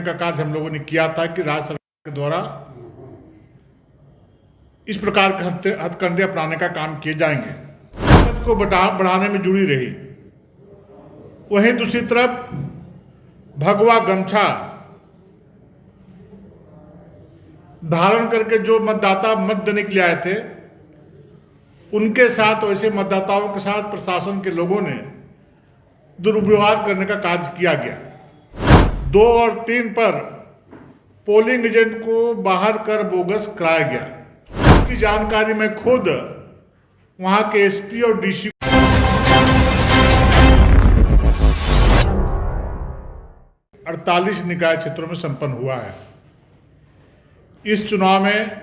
का कार्य हम लोगों ने किया था कि राज्य सरकार के द्वारा इस प्रकार के हथकंडे अपनाने का काम किए जाएंगे, को बढ़ाने में जुड़ी रही। वहीं दूसरी तरफ भगवा गमछा धारण करके जो मतदाता मत देने के लिए आए थे, उनके साथ वैसे मतदाताओं के साथ प्रशासन के लोगों ने दुर्व्यवहार करने का कार्य किया गया। 2 और 3 पर पोलिंग एजेंट को बाहर कर बोगस कराया गया। इसकी जानकारी मैं खुद वहां के एसपी और डीसी 48 निकाय क्षेत्रों में संपन्न हुआ है। इस चुनाव में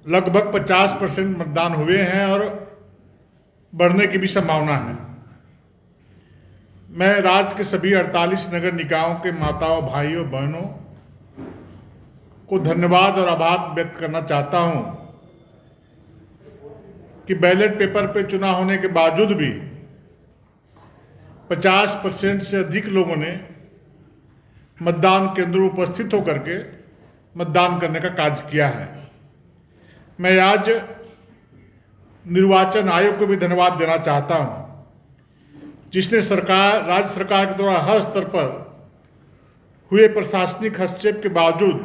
लगभग 50% मतदान हुए हैं और बढ़ने की भी संभावना है। मैं राज्य के सभी 48 नगर निकायों के माताओं, भाइयों, बहनों को धन्यवाद और आभार व्यक्त करना चाहता हूं कि बैलेट पेपर पे चुनाव होने के बावजूद भी 50% से अधिक लोगों ने मतदान केंद्रों में उपस्थित होकर के मतदान करने का कार्य किया है। मैं आज निर्वाचन आयोग को भी धन्यवाद देना चाहता हूं, जिसने राज्य सरकार के द्वारा हर स्तर पर हुए प्रशासनिक हस्तक्षेप के बावजूद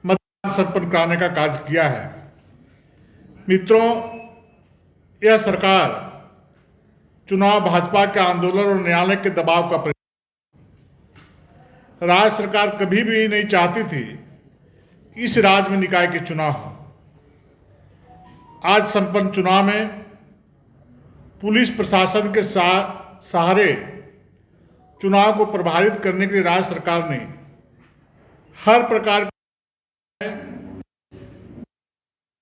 मतदान संपन्न कराने का कार्य किया है। मित्रों, यह सरकार चुनाव भाजपा के आंदोलन और न्यायालय के दबाव का राज्य सरकार कभी भी नहीं चाहती थी कि इस राज्य में निकाय के चुनाव हो। आज संपन्न चुनाव में पुलिस प्रशासन के सहारे चुनाव को प्रभावित करने के लिए राज्य सरकार ने हर प्रकार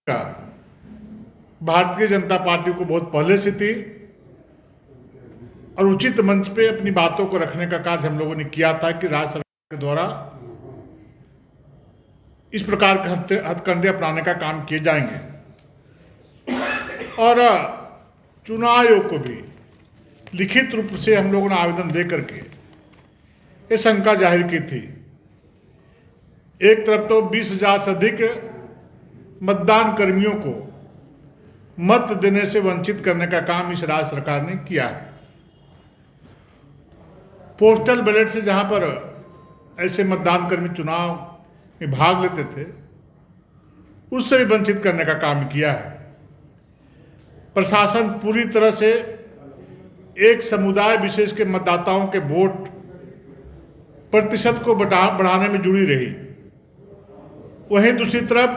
का भारतीय जनता पार्टी को बहुत पहले से थी और उचित मंच पे अपनी बातों को रखने का कार्य हम लोगों ने किया था कि राज्य सरकार के द्वारा इस प्रकार के हथकंडे अपनाने का काम किए जाएंगे। और चुनाव आयोग को भी लिखित रूप से हम लोगों ने आवेदन दे करके ये शंका जाहिर की थी। एक तरफ तो 20,000 से अधिक मतदान कर्मियों को मत देने से वंचित करने का काम इस राज्य सरकार ने किया है। पोस्टल बैलेट से जहां पर ऐसे मतदान कर्मी चुनाव में भाग लेते थे, उससे भी वंचित करने का काम किया है। प्रशासन पूरी तरह से एक समुदाय विशेष के मतदाताओं के वोट प्रतिशत को बढ़ाने में जुड़ी रही। वहीं दूसरी तरफ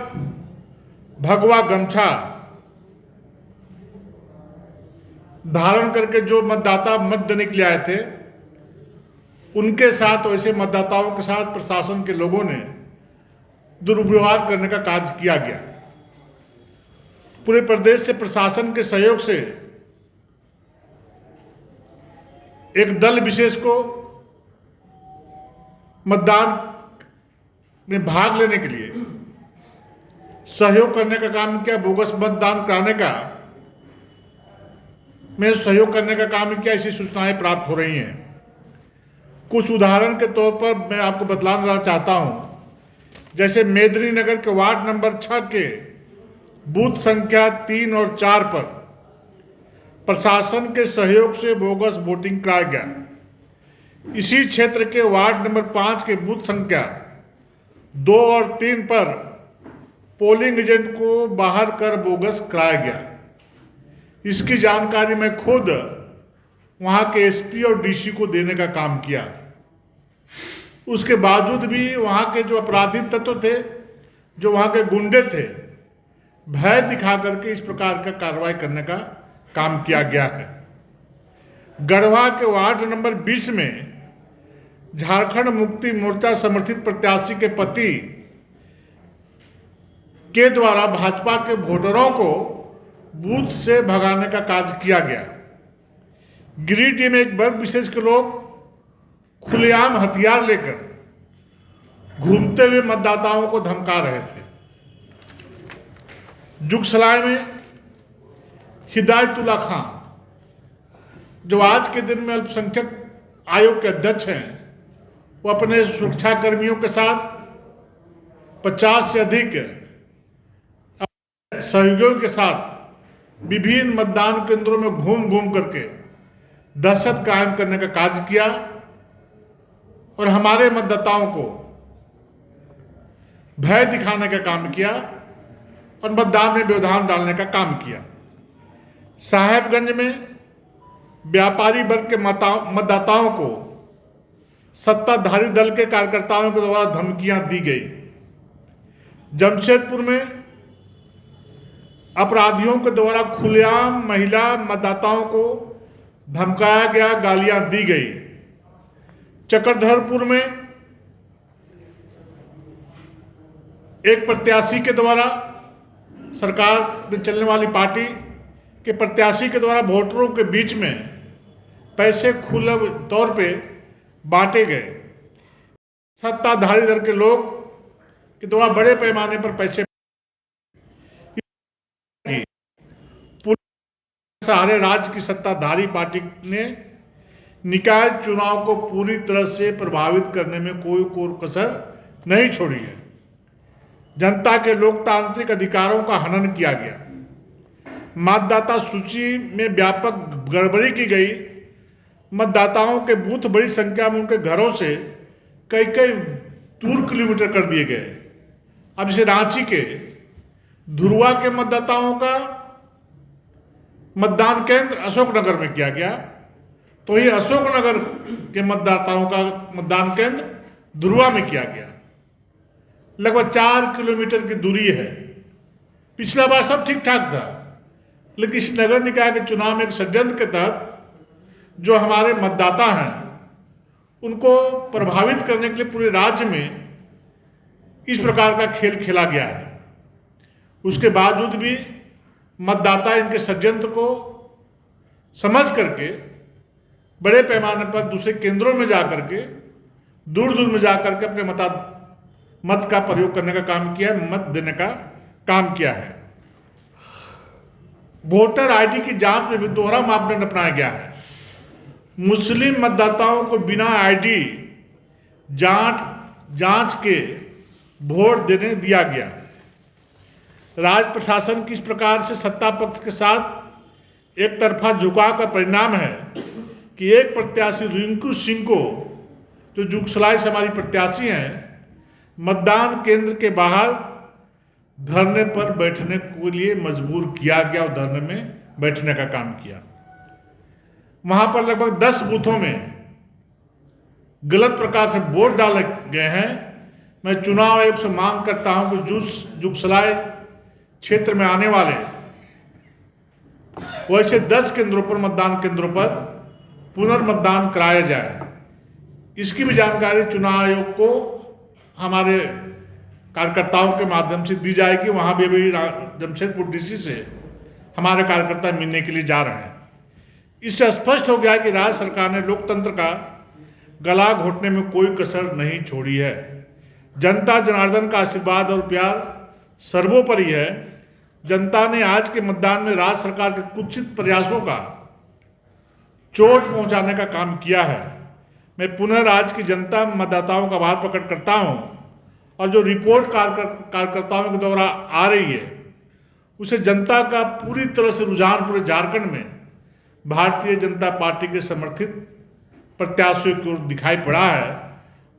भगवा गमछा धारण करके जो मतदाता मत देने के लिए आए थे, उनके साथ वैसे मतदाताओं के साथ प्रशासन के लोगों ने दुर्व्यवहार करने का कार्य किया गया। पूरे प्रदेश से प्रशासन के सहयोग से एक दल विशेष को मतदान में भाग लेने के लिए सहयोग करने का काम किया। बोगस मतदान कराने का में सहयोग करने का काम किया। ऐसी सूचनाएं प्राप्त हो रही हैं। कुछ उदाहरण के तौर पर मैं आपको बतलाना चाहता हूं। जैसे मेदिनीनगर के वार्ड नंबर 6 के बूथ संख्या 3 और 4 पर प्रशासन के सहयोग से बोगस वोटिंग कराया गया। इसी क्षेत्र के वार्ड नंबर 5 के बूथ संख्या 2 और 3 पर पोलिंग एजेंट को बाहर कर बोगस कराया गया। इसकी जानकारी मैं खुद वहां के एसपी और डीसी को देने का काम किया। उसके बावजूद भी वहां के जो अपराधी तत्व थे, जो वहां के गुंडे थे, भय दिखा करके इस प्रकार का कार्रवाई करने का काम किया गया है। गढ़वा के वार्ड नंबर 20 में झारखंड मुक्ति मोर्चा समर्थित प्रत्याशी के पति के द्वारा भाजपा के वोटरों को बूथ से भगाने का कार्य किया गया। गिरिडीह में एक वर्ग विशेष के लोग खुलेआम हथियार लेकर घूमते हुए मतदाताओं को धमका रहे थे। जुगसलाय में हिदायतुल्ला खान, जो आज के दिन में अल्पसंख्यक आयोग के अध्यक्ष हैं, वो अपने सुरक्षा कर्मियों के साथ 50 से अधिक सहयोगियों के साथ विभिन्न मतदान केंद्रों में घूम घूम करके दहशत कायम करने का कार्य किया और हमारे मतदाताओं को भय दिखाने का काम किया और मतदान में व्यवधान डालने का काम किया। साहेबगंज में व्यापारी वर्ग के मतदाताओं को सत्ताधारी दल के कार्यकर्ताओं के द्वारा धमकियां दी गई। जमशेदपुर में अपराधियों के द्वारा खुलेआम महिला मतदाताओं को धमकाया गया, गालियां दी गई। चक्रधरपुर में एक प्रत्याशी के द्वारा, सरकार में चलने वाली पार्टी के प्रत्याशी के द्वारा वोटरों के बीच में पैसे खुले तौर पे बांटे गए। सत्ताधारी दल के लोग के द्वारा बड़े पैमाने पर पैसे सारे राज्य की सत्ताधारी पार्टी ने निकाय चुनाव को पूरी तरह से प्रभावित करने में कोई कसर नहीं छोड़ी है। जनता के लोकतांत्रिक अधिकारों का हनन किया गया। मतदाता सूची में व्यापक गड़बड़ी की गई। मतदाताओं के बूथ बड़ी संख्या में उनके घरों से कई कई दूर किलोमीटर कर दिए गए। अब जैसे रांची के धुरुआ के मतदाताओं का मतदान केंद्र अशोकनगर में किया गया, तो ये अशोकनगर के मतदाताओं का मतदान केंद्र धुरुआ में किया गया। लगभग 4 किलोमीटर की दूरी है। पिछला बार सब ठीक ठाक था, लेकिन इस नगर निकाय के चुनाव में एक षड्यंत्र के तहत जो हमारे मतदाता हैं उनको प्रभावित करने के लिए पूरे राज्य में इस प्रकार का खेल खेला गया है। उसके बावजूद भी मतदाता इनके षड्यंत्र को समझ करके बड़े पैमाने पर दूसरे केंद्रों में जाकर के दूर दूर में जाकर के अपने मत का प्रयोग करने का काम किया है, मत देने का काम किया है। वोटर आईडी की जांच में भी दोहरा मापदंड अपनाया गया है। मुस्लिम मतदाताओं को बिना आईडी जांच के वोट देने दिया गया। राज्य प्रशासन की इस प्रकार से सत्ता पक्ष के साथ एक तरफा झुकाव का परिणाम है कि एक प्रत्याशी रिंकू सिंह को, जो जुगसलाई से हमारी प्रत्याशी हैं, मतदान केंद्र के बाहर धरने पर बैठने के लिए मजबूर किया गया और धरने में बैठने का काम किया। वहां पर लगभग 10 बूथों में गलत प्रकार से वोट डाले गए हैं। मैं चुनाव आयोग से मांग करता हूं कि जुगसलाई क्षेत्र में आने वाले वैसे 10 केंद्रों पर, मतदान केंद्रों पर पुनर्मतदान कराया जाए। इसकी भी जानकारी चुनाव आयोग को हमारे कार्यकर्ताओं के माध्यम से दी जाएगी। वहां भी अभी जमशेदपुर डीसी से हमारे कार्यकर्ता मिलने के लिए जा रहे हैं। इससे स्पष्ट हो गया कि राज्य सरकार ने लोकतंत्र का गला घोटने में कोई कसर नहीं छोड़ी है। जनता जनार्दन का आशीर्वाद और प्यार सर्वोपरि है। जनता ने आज के मतदान में राज्य सरकार के कुत्सित प्रयासों का चोट पहुंचाने का काम किया है। मैं पुनः राज्य की जनता मतदाताओं का आभार प्रकट करता हूं और जो रिपोर्ट कार्यकर्ताओं के द्वारा आ रही है उसे जनता का पूरी तरह से रुझान पूरे झारखंड में भारतीय जनता पार्टी के समर्थित प्रत्याशियों की ओर दिखाई पड़ा है।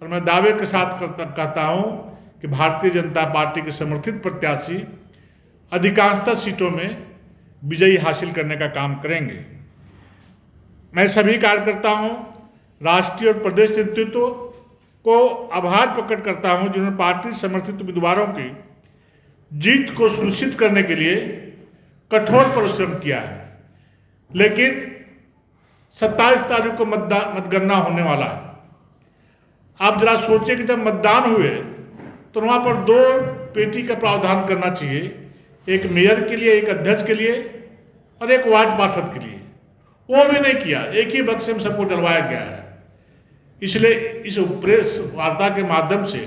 और मैं दावे के साथ कहता हूं कि भारतीय जनता पार्टी के समर्थित प्रत्याशी अधिकांशतः सीटों में विजयी हासिल करने का काम करेंगे। मैं सभी कार्यकर्ताओं, राष्ट्रीय और प्रदेश नेतृत्व को आभार प्रकट करता हूं जिन्होंने पार्टी समर्थित उम्मीदवारों की जीत को सुनिश्चित करने के लिए कठोर परिश्रम किया है। लेकिन 27 तारीख को मतगणना होने वाला है। आप जरा सोचिए कि जब मतदान हुए तो वहां पर 2 पेटी का प्रावधान करना चाहिए, एक मेयर के लिए, एक अध्यक्ष के लिए और एक वार्ड पार्षद के लिए। वो भी नहीं किया, एक ही बक्से में सबको डलवाया गया है। इसलिए इस प्रेस वार्ता के माध्यम से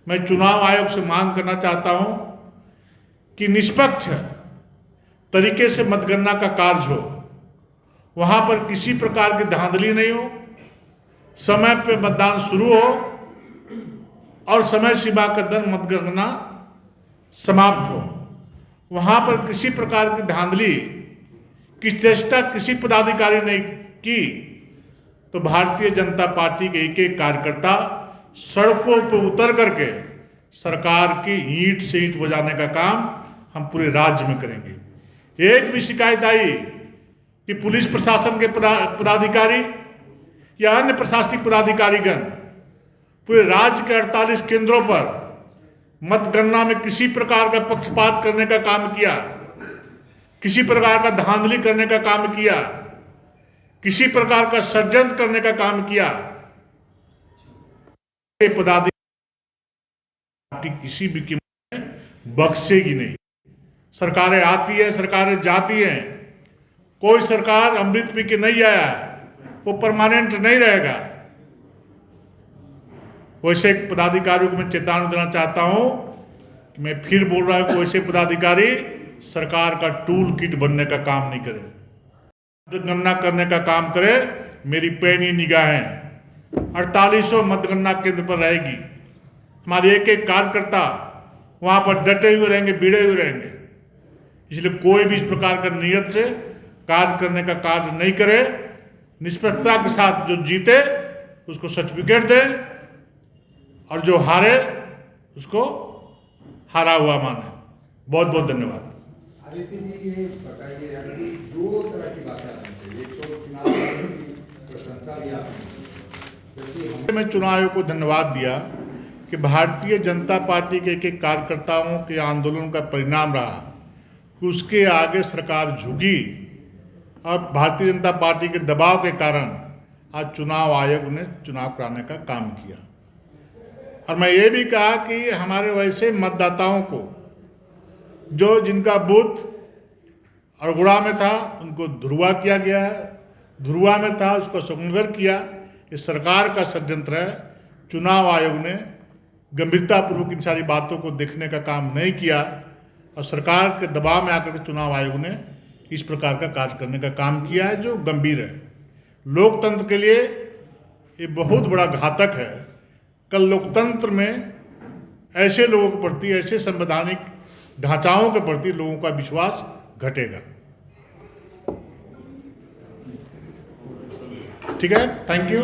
मैं चुनाव आयोग से मांग करना चाहता हूं कि निष्पक्ष तरीके से मतगणना का कार्य हो, वहां पर किसी प्रकार की धांधली नहीं हो समय पे मतदान शुरू हो और समय सीमा के अंदर मतगणना समाप्त हो। वहां पर किसी प्रकार की धांधली की चेष्टा किसी पदाधिकारी ने की तो भारतीय जनता पार्टी के एक एक कार्यकर्ता सड़कों पर उतर करके सरकार की ईंट से ईंट बजाने का काम हम पूरे राज्य में करेंगे। एक भी शिकायत आई कि पुलिस प्रशासन के पदाधिकारी या अन्य प्रशासनिक पदाधिकारीगण पूरे राज्य के 48 केंद्रों पर मतगणना में किसी प्रकार का पक्षपात करने का काम किया, किसी प्रकार का धांधली करने का काम किया, किसी प्रकार का षड्यंत्र करने का काम किया, पदाधिकारी किसी भी कीमत में बख्शेगी नहीं। सरकारें आती है, सरकारें जाती हैं, कोई सरकार अमृत पी के नहीं आया है, वो परमानेंट नहीं रहेगा। वैसे पदाधिकारियों को मैं चेतावनी देना चाहता हूं कि मैं फिर बोल रहा हूं कि वैसे पदाधिकारी सरकार का टूल किट बनने का काम नहीं करे, मतगणना करने का काम करे। मेरी पैनी निगाहें 4800 मतगणना केंद्र पर रहेगी। हमारे एक एक कार्यकर्ता वहां पर डटे हुए रहेंगे, भिड़े हुए रहेंगे। इसलिए कोई भी इस प्रकार का नियत से कार्य करने का कार्य नहीं करे। निष्पक्षता के साथ जो जीते उसको सर्टिफिकेट दे और जो हारे उसको हारा हुआ माने। बहुत बहुत धन्यवाद। आदित्य जी, ये बताइए, अभी दो तरह की बातें आती हैं। एक तो चुनाव की प्रशंसा भी आपने, मैं चुनाव आयोग को धन्यवाद दिया कि भारतीय जनता पार्टी के एक एक कार्यकर्ताओं के आंदोलन का परिणाम रहा कि उसके आगे सरकार झुकी और भारतीय जनता पार्टी के दबाव के कारण आज चुनाव आयोग ने चुनाव कराने का काम किया। और मैं ये भी कहा कि हमारे वैसे मतदाताओं को जो जिनका बूथ अड़गुड़ा में था उनको ध्रुवा किया गया है, ध्रुवा में था उसको सुगंगर किया। ये सरकार का षड्यंत्र है। चुनाव आयोग ने गंभीरतापूर्वक इन सारी बातों को देखने का काम नहीं किया और सरकार के दबाव में आकर के चुनाव आयोग ने इस प्रकार का कार्य करने का काम किया है जो गंभीर है। लोकतंत्र के लिए ये बहुत बड़ा घातक है। कल लोकतंत्र में ऐसे लोगों के प्रति, ऐसे संवैधानिक ढांचाओं के प्रति लोगों का विश्वास घटेगा। ठीक है, थैंक यू।